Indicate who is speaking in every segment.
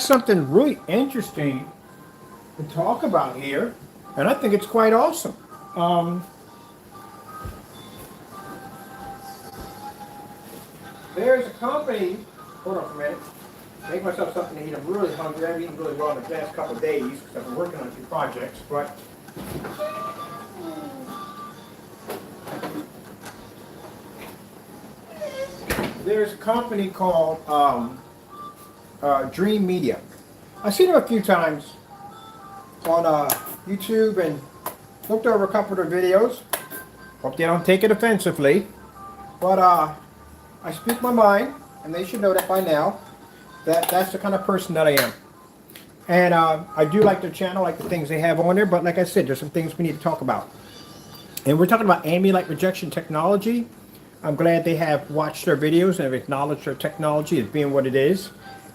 Speaker 1: something really interesting to talk about here, and I think it's quite awesome. Um, there's a company. Hold on for a minute. Make myself something to eat. I'm really hungry. I've eaten really well in the past couple of days because I've been working on a few projects. But there's a company called Dream Media. I've seen them a few times on YouTube and looked over a couple of their videos. Hope they don't take it offensively. But I speak my mind, and they should know that by now. That's the kind of person that I am. And I do like their channel, like the things they have on there. But like I said, there's some things we need to talk about. And we're talking about ambient rejection technology. I'm glad they have watched their videos and have acknowledged their technology as being what it is.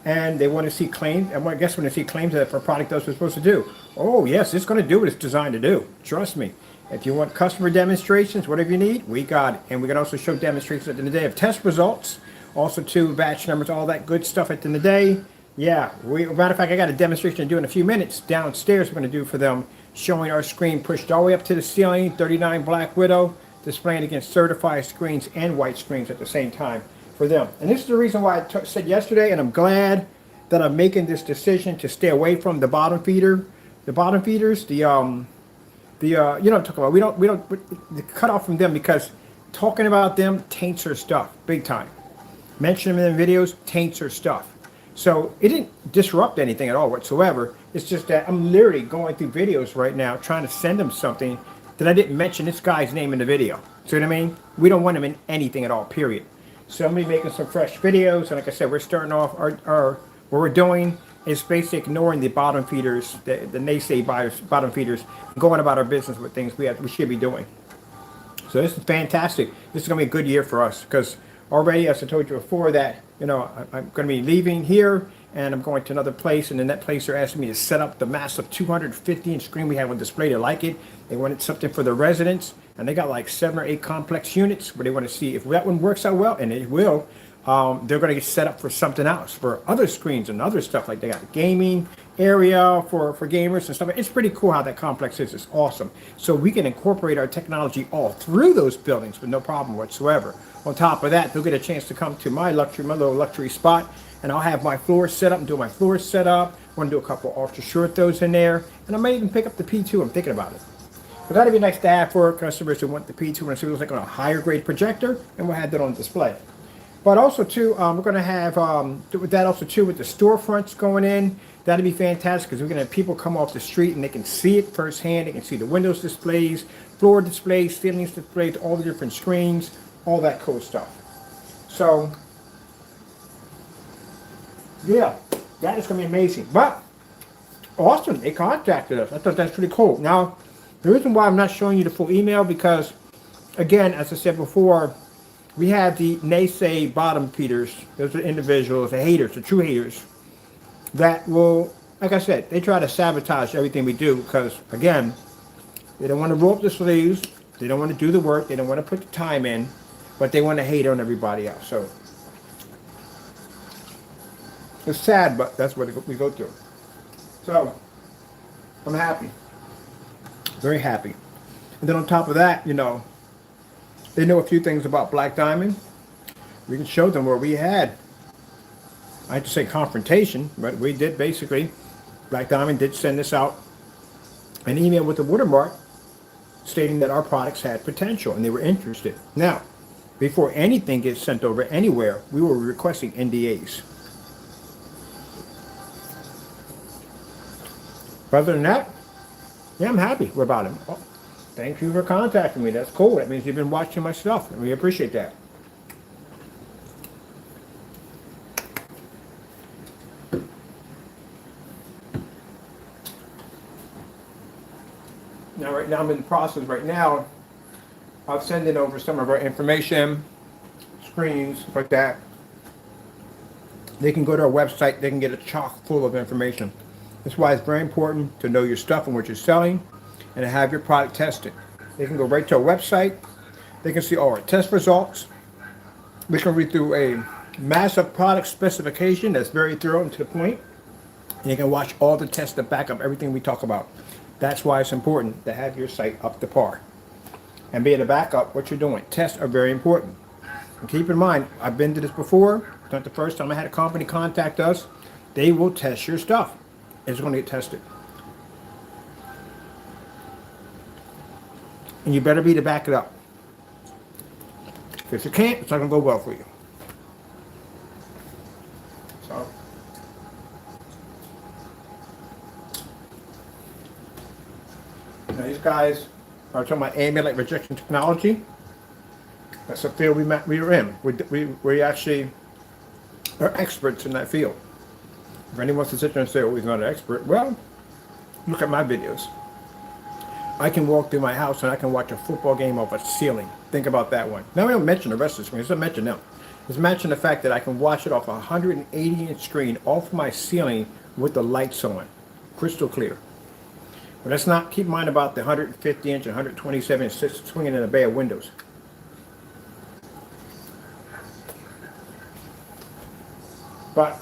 Speaker 1: And they want to see claims. And I guess when they see claims that if a product does what it's supposed to do. Oh, yes, it's going to do what it's designed to do. Trust me. If you want customer demonstrations, whatever you need, we got it. And we can also show demonstrations at the end of the day of test results. Also, too, batch numbers, all that good stuff at the end of the day. Yeah, matter of fact, I got a demonstration to do in a few minutes downstairs we're going to do for them, showing our screen pushed all the way up to the ceiling, 39 Black Widow, displaying against certified screens and white screens at the same time for them. And this is the reason why I said yesterday, and I'm glad that I'm making this decision to stay away from the bottom feeder. The bottom feeders, you know what I'm talking about. We don't cut off from them because talking about them taints their stuff big time. Mention them in the videos taints their stuff. So it didn't disrupt anything at all whatsoever. It's just that I'm literally going through videos right now trying to send them something that I didn't mention this guy's name in the video. See what I mean? We don't want him in anything at all, period. So I'm going to be making some fresh videos. And like I said, we're starting off our what we're doing is basically ignoring the bottom feeders, the naysay buyers, bottom feeders, going about our business with things we should be doing. So this is fantastic. This is going to be a good year for us because already, as I told you before, that I'm going to be leaving here and I'm going to another place, and in that place they're asking me to set up the massive 250-inch screen we have on display. They like it. They wanted something for the residents, and they got like 7 or 8 complex units where they want to see if that one works out well, and it will. They're going to get set up for something else, for other screens and other stuff. Like they got a gaming area for gamers and stuff. It's pretty cool how that complex is. It's awesome. So we can incorporate our technology all through those buildings with no problem whatsoever. On top of that, they'll get a chance to come to my little luxury spot, and I'll have my floor set up and do my floor set up. I want to do a couple ultra short throws in there, and I may even pick up the P2. I'm thinking about it. But that'd be nice to have for customers who want the P2 and see what it looks like on a higher grade projector, and we'll have that on display. But also too, we're going to have with that also too with the storefronts going in. That'd be fantastic because we're going to have people come off the street and they can see it firsthand. They can see the windows displays, floor displays, ceilings displays, all the different screens, all that cool stuff. So yeah, that is going to be amazing. But awesome, they contacted us. I thought that's pretty cool. Now, the reason why I'm not showing you the full email because, again, as I said before, we have the naysay bottom feeders. Those are individuals, the haters, the true haters, that will, like I said, they try to sabotage everything we do because, again, they don't want to roll up the sleeves, they don't want to do the work, they don't want to put the time in, but they want to hate on everybody else. So it's sad, but that's what we go through. So I'm happy, very happy. And then on top of that, they know a few things about Black Diamond. We can show them where we had, I hate to say confrontation, but we did basically, Black Diamond did send us out an email with a watermark stating that our products had potential and they were interested. Now, before anything gets sent over anywhere, we were requesting NDAs. But other than that, yeah, I'm happy about it. Oh, thank you for contacting me. That's cool. That means you've been watching my stuff, and we appreciate that. Now, right now, I'm in the process right now of sending over some of our information, screens, like that. They can go to our website. They can get a chock full of information. That's why it's very important to know your stuff and what you're selling and to have your product tested. They can go right to our website. They can see all our test results. We can read through a massive product specification that's very thorough and to the point. And you can watch all the tests that back up everything we talk about. That's why it's important to have your site up to par. And be able to back up what you're doing. Tests are very important. And keep in mind, I've been to this before. It's not the first time I had a company contact us. They will test your stuff. It's going to get tested. And you better be to back it up. If you can't, it's not going to go well for you. So, now these guys are talking about ambient rejection technology. That's the field we are in. We actually are experts in that field. If anyone wants to sit there and say, oh, he's not an expert, well, look at my videos. I can walk through my house and I can watch a football game off a ceiling. Think about that one. Now, I don't mention the rest of the screen. Just mention them. Just mention the fact that I can watch it off a 180-inch screen off my ceiling with the lights on. Crystal clear. But let's not keep in mind about the 150-inch and 127-inch swinging in a bay of windows. But,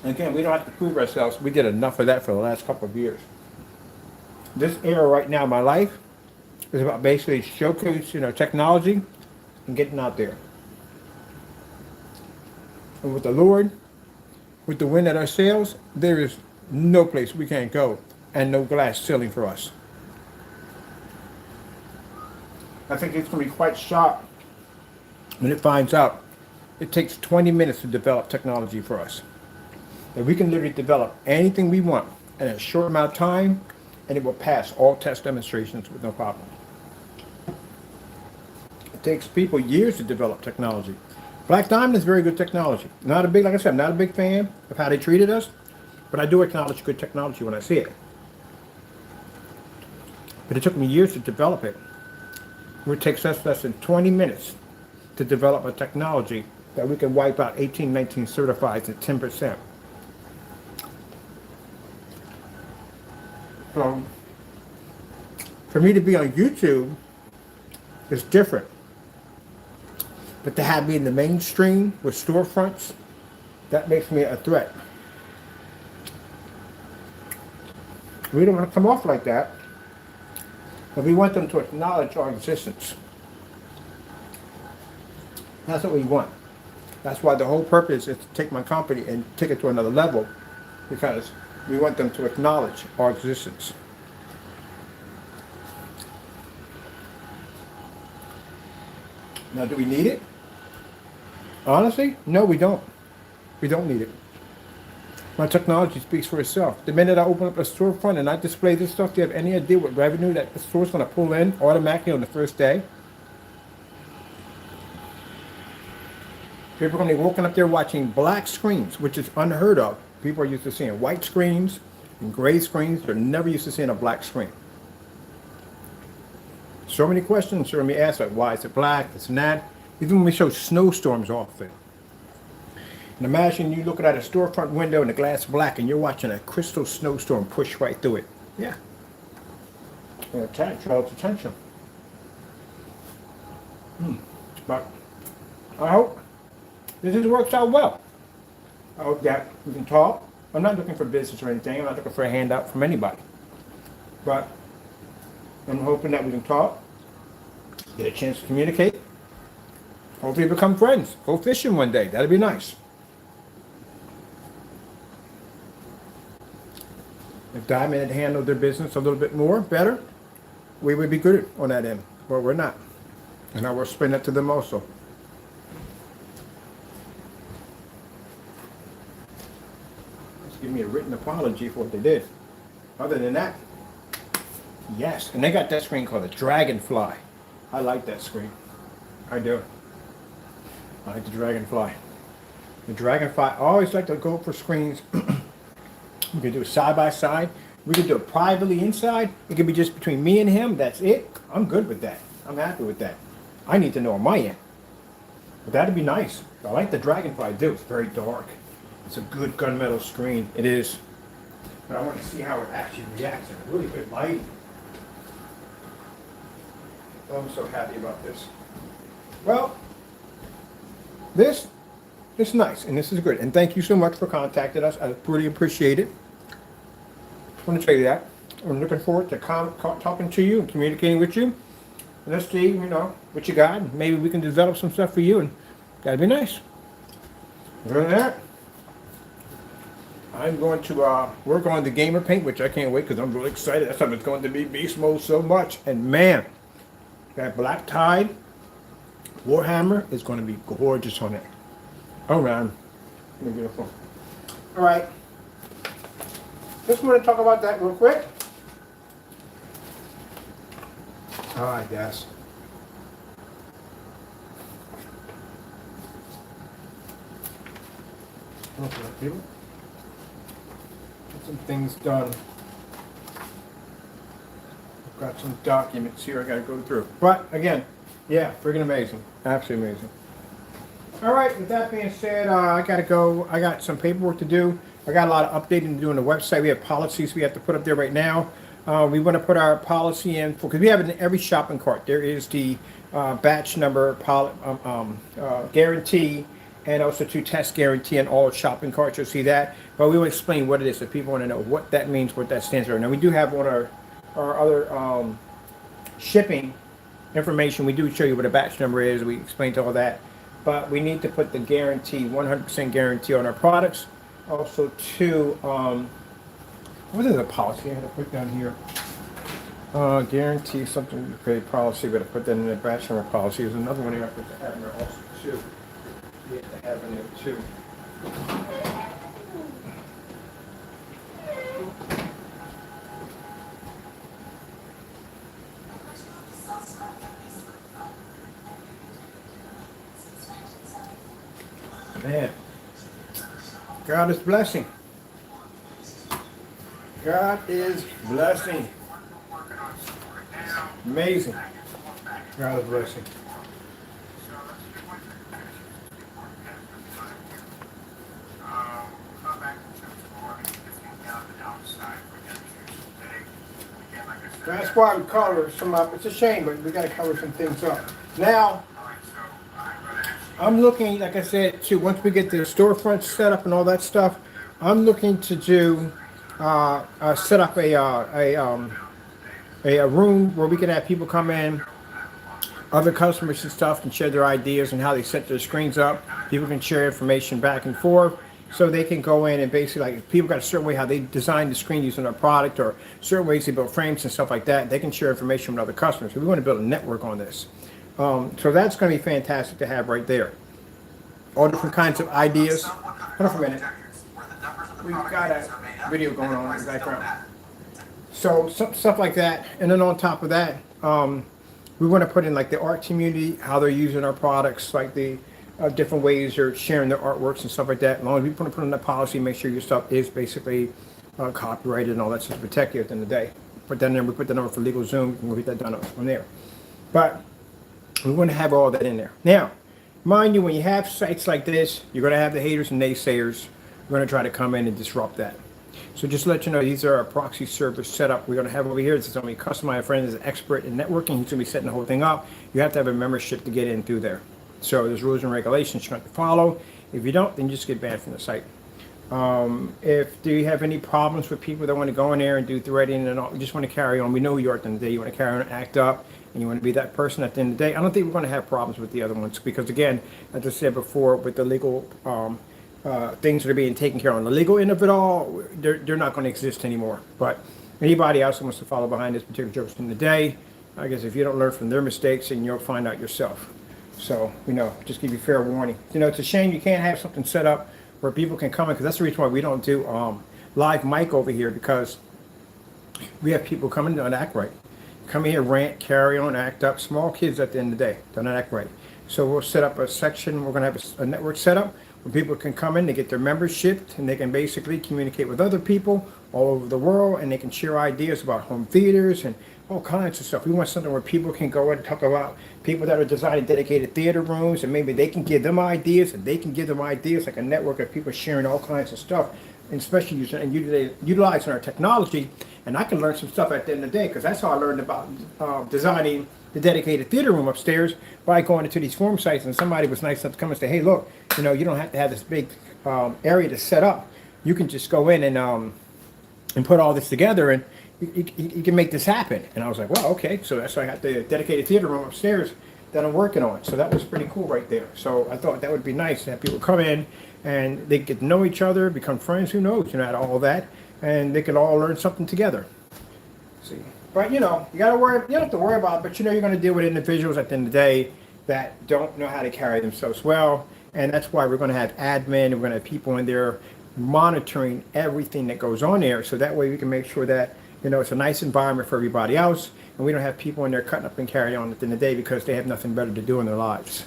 Speaker 1: again, we don't have to prove ourselves. We did enough of that for the last couple of years. This era right now in my life is about basically showcasing technology and getting out there. And with the Lord, with the wind at our sails, there is no place we can't go and no glass ceiling for us. I think it's going to be quite shocked when it finds out it takes 20 minutes to develop technology for us. That we can literally develop anything we want in a short amount of time, and it will pass all test demonstrations with no problem. It takes people years to develop technology. Black Diamond is very good technology. Like I said, I'm not a big fan of how they treated us, but I do acknowledge good technology when I see it. But it took me years to develop it. It takes us less than 20 minutes to develop a technology that we can wipe out 18, 19 certifieds at 10%. So, for me to be on YouTube is different. But to have me in the mainstream with storefronts, that makes me a threat. We don't want to come off like that, but we want them to acknowledge our existence. That's what we want. That's why the whole purpose is to take my company and take it to another level, because we want them to acknowledge our existence. Now, do we need it? Honestly, no, we don't. We don't need it. My technology speaks for itself. The minute I open up a storefront and I display this stuff, do you have any idea what revenue that the store's going to pull in automatically on the first day? People are going to be walking up there watching black screens, which is unheard of. People are used to seeing white screens and gray screens. They're never used to seeing a black screen. So many questions are going to be asked, like, why is it black, this and that. Even when we show snowstorms often. And imagine you looking at a storefront window and the glass black and you're watching a crystal snowstorm push right through it. Yeah. It'll draw its attention. But I hope this works out well. I hope that we can talk. I'm not looking for business or anything. I'm not looking for a handout from anybody. But I'm hoping that we can talk, get a chance to communicate. Hopefully become friends. Go fishing one day. That'd be nice. If Diamond had handled their business a little bit more, better, we would be good on that end. But we're not. And now we're spreading it to them also. Just give me a written apology for what they did. Other than that, yes. And they got that screen called the Dragonfly. I like that screen. I do. I like the Dragonfly. The Dragonfly, I always like to go for screens. We can do it side by side. We can do it privately inside. It can be just between me and him. That's it. I'm good with that. I'm happy with that. I need to know on my end. But that'd be nice. I like the Dragonfly. I do. It's very dark. It's a good gunmetal screen. It is. But I want to see how it actually reacts in really good light. Oh, I'm so happy about this. Well, this It's nice, and this is good. And thank you so much for contacting us. I really appreciate it. I want to tell you that. I'm looking forward to talking to you and communicating with you. Let's see, what you got. Maybe we can develop some stuff for you, and that'd be nice. Other than that, I'm going to work on the gamer paint, which I can't wait because I'm really excited. That stuff is going to be beast mode so much. And man, that Black Tide Warhammer is going to be gorgeous on it. Oh man, beautiful. All right, just want to talk about that real quick. I guess. Okay, people. Get some things done. I've got some documents here I got to go through. But again, yeah, freaking amazing. Absolutely amazing. All right, with that being said, I got to go. I got some paperwork to do. I got a lot of updating to do on the website. We have policies we have to put up there right now. We want to put our policy in because we have it in every shopping cart. There is the batch number guarantee and also to test guarantee in all shopping carts. You'll see that. But we will explain what it is if people want to know what that means, what that stands for. Now, we do have on our other shipping information. We do show you what a batch number is. We explain to all that. But we need to put the guarantee, 100% guarantee on our products. Also, to what is the policy I had to put down here? Guarantee something to create policy, but I put that in the batch number policy. There's another one here I put to have in there also too. We have to have in there too. Man, God is blessing. God is blessing. Amazing. God is blessing. That's why we cover some up. It's a shame, but we got to cover some things up. Now, I'm looking, like I said, to once we get the storefront set up and all that stuff, I'm looking to do set up a room where we can have people come in, other customers and stuff can share their ideas and how they set their screens up. People can share information back and forth, so they can go in and basically, like, if people got a certain way how they design the screen using our product or certain ways they build frames and stuff like that, they can share information with other customers. So we want to build a network on this. So that's going to be fantastic to have right there. All different kinds of ideas. Hold on for a minute. We've got a video going on in the background. So stuff like that. And then on top of that, we want to put in like the art community, how they're using our products, like the different ways they're sharing their artworks and stuff like that. As long as we put in that policy, make sure your stuff is basically copyrighted and all that stuff to protect you at the end of the day. Put that in there. We put that number for LegalZoom. We can get that done from there. But we want to have all that in there. Now, mind you, when you have sites like this, you're going to have the haters and naysayers. We're going to try to come in and disrupt that. So just to let you know, these are our proxy servers set up. We're going to have over here. This is going to be custom. My friend is an expert in networking. He's going to be setting the whole thing up. You have to have a membership to get in through there. So there's rules and regulations you have to follow. If you don't, then you just get banned from the site. Do you have any problems with people that want to go in there and do threading and all, you just want to carry on? We know you are at the end of the day. You want to carry on and act up, and you want to be that person at the end of the day. I don't think we're going to have problems with the other ones because, again, as I said before, with the legal things that are being taken care of on the legal end of it all, they're not going to exist anymore. But anybody else who wants to follow behind this particular person in the day, I guess if you don't learn from their mistakes, then you'll find out yourself. So, just give you fair warning. It's a shame you can't have something set up where people can come in, because that's the reason why we don't do live mic over here, because we have people coming and act right. Come in here, rant, carry on, act up. Small kids at the end of the day, don't act right. So we'll set up a section, we're going to have a network set up where people can come in, they get their membership, and they can basically communicate with other people all over the world, and they can share ideas about home theaters and all kinds of stuff. We want something where people can go and talk about people that are designing dedicated theater rooms, and maybe they can give them ideas, and they can give them ideas, like a network of people sharing all kinds of stuff, and especially utilizing our technology. And I can learn some stuff at the end of the day, because that's how I learned about designing the dedicated theater room upstairs, by going into these forum sites, and somebody was nice enough to come and say, hey, look, you know, you don't have to have this big area to set up. You can just go in and put all this together, and you can make this happen. And I was like, well, okay. So that's why I got the dedicated theater room upstairs that I'm working on. So that was pretty cool right there. So I thought that would be nice to have people come in and they get to know each other, become friends, who knows, you know, out of all that, and they can all learn something together. See, but you know, you don't have to worry about it, but you know, you're going to deal with individuals at the end of the day that don't know how to carry themselves well, and that's why we're going to have admin, we're going to have people in there monitoring everything that goes on there, so that way we can make sure that, you know, it's a nice environment for everybody else, and we don't have people in there cutting up and carrying on at the end of the day because they have nothing better to do in their lives.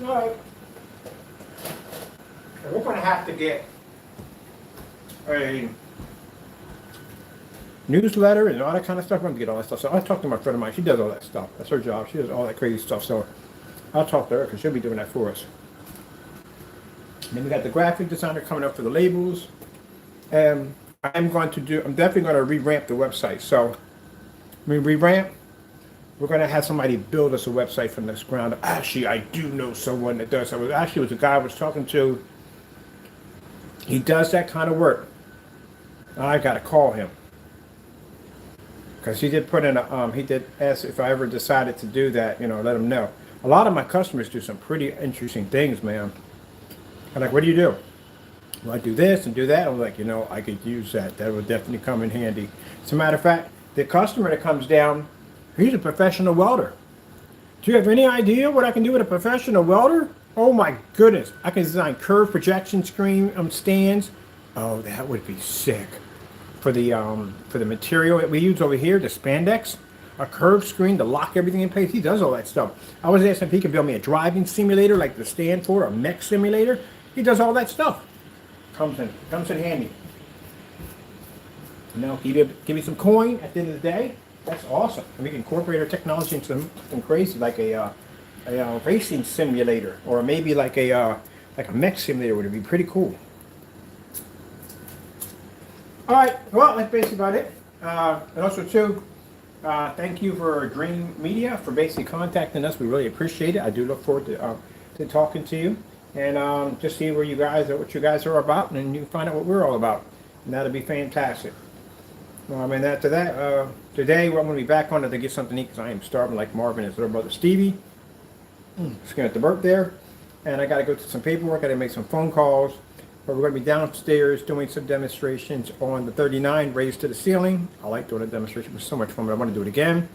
Speaker 1: All right. We're going to have to get a newsletter and all that kind of stuff. I'm going to get all that stuff. So I'll talk to my friend of mine. She does all that stuff. That's her job. She does all that crazy stuff. So I'll talk to her because she'll be doing that for us. And then we got the graphic designer coming up for the labels. I'm definitely going to revamp the website. So when we revamp, we're going to have somebody build us a website from this ground up. Actually, I do know someone that does. It was a guy I was talking to. He does that kind of work. I got to call him. Because he did put in he did ask if I ever decided to do that, you know, let him know. A lot of my customers do some pretty interesting things, man. I'm like, what do you do? Well, I do this and do that. I'm like, you know, I could use that. That would definitely come in handy. As a matter of fact, the customer that comes down, he's a professional welder. Do you have any idea what I can do with a professional welder? Oh my goodness. I can design curved projection screen stands. Oh, that would be sick. For the material that we use over here, the spandex, a curved screen to lock everything in place. He does all that stuff. I was asking if he could build me a driving simulator like the Stanford or mech simulator. He does all that stuff. Comes in handy. You know, give me some coin at the end of the day. That's awesome. And we can incorporate our technology into something crazy like a racing simulator, or maybe like a mech simulator would be pretty cool. All right, well, that's basically about it. And also, too, thank you for Dream Media for basically contacting us. We really appreciate it. I do look forward to talking to you and just see what you guys are about, and you can find out what we're all about. And that'll be fantastic. And after that, today I'm going to be back on it to get something to eat because I am starving like Marvin and his little brother Stevie. Just going to burp there. And I got to go to some paperwork. I got to make some phone calls. But we're going to be downstairs doing some demonstrations on the 39 raised to the ceiling. I like doing a demonstration. It was so much fun, but I want to do it again.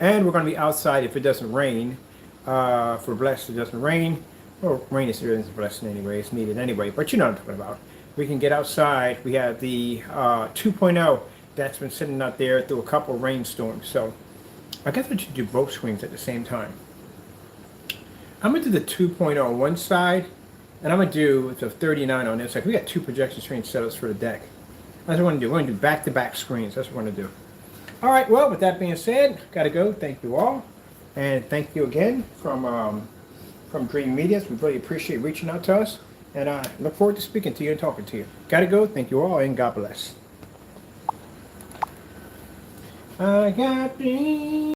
Speaker 1: And we're going to be outside if it doesn't rain. For blessed, it doesn't rain. Well, rain is a blessing anyway. It's needed anyway. But you know what I'm talking about. We can get outside. We have the 2.0 that's been sitting out there through a couple rainstorms. So I guess I should do both screens at the same time. I'm going to do the 2.0 on one side. And I'm going to do the 39 on this side. We got two projection screen setups for the deck. That's what I want to do. We're going to do back-to-back screens. That's what we're going to do. All right, well, with that being said, got to go. Thank you all. And thank you again from Dream Media. We really appreciate reaching out to us. And I look forward to speaking to you and talking to you. Got to go. Thank you all, and God bless. I got dreams.